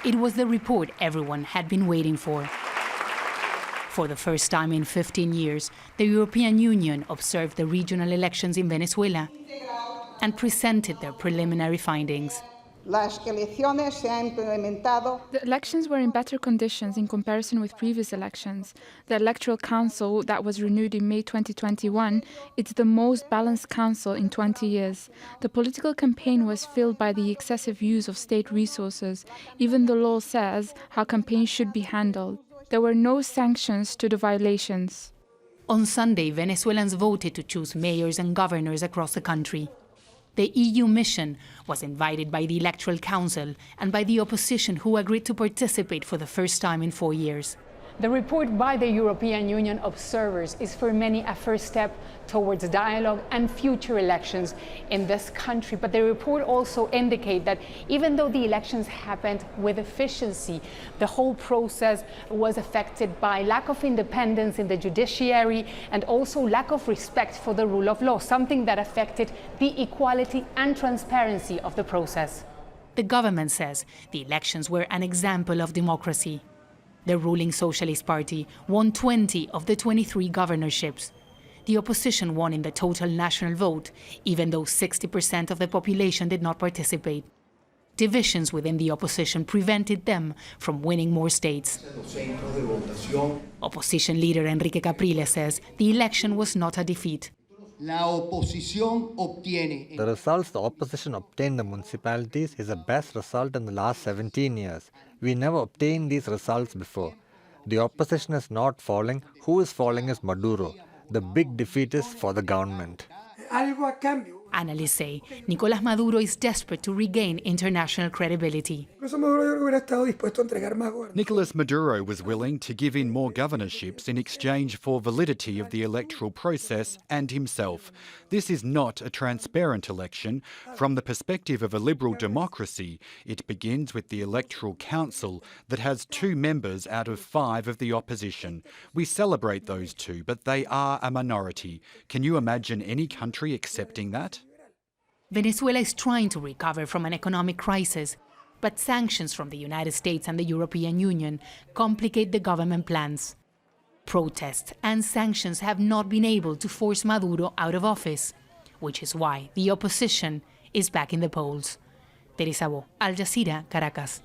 It was the report everyone had been waiting for. For the first time in 15 years, the European Union observed the regional elections in Venezuela and presented their preliminary findings. The elections were in better conditions in comparison with previous elections. The Electoral Council that was renewed in May 2021 is the most balanced council in 20 years. The political campaign was filled by the excessive use of state resources. Even the law says how campaigns should be handled. There were no sanctions to the violations. On Sunday, Venezuelans voted to choose mayors and governors across the country. The EU mission was invited by the Electoral Council and by the opposition, who agreed to participate for the first time in 4 years. The report by the European Union observers is for many a first step towards dialogue and future elections in this country. But the report also indicates that even though the elections happened with efficiency, the whole process was affected by lack of independence in the judiciary and also lack of respect for the rule of law, something that affected the equality and transparency of the process. The government says the elections were an example of democracy. The ruling Socialist Party won 20 of the 23 governorships. The opposition won in the total national vote, even though 60% of the population did not participate. Divisions within the opposition prevented them from winning more states. Opposition leader HENRIQUE Capriles says the election was not a defeat. The results the opposition obtained in the municipalities is the best result in the last 17 years. We never obtained these results before. The opposition is not falling. Who is falling is Maduro. The big defeat is for the government. Analysts say Nicolás Maduro is desperate to regain international credibility. Nicolás Maduro was willing to give in more governorships in exchange for validity of the electoral process and himself. This is not a transparent election. From the perspective of a liberal democracy, it begins with the Electoral Council that has 2 members out of 5 of the opposition. We celebrate those 2, but they are a minority. Can you imagine any country accepting that? Venezuela is trying to recover from an economic crisis, but sanctions from the United States and the European Union complicate the government plans. Protests and sanctions have not been able to force Maduro out of office, which is why the opposition is back in the polls. TERESA, Al Jazeera, Caracas.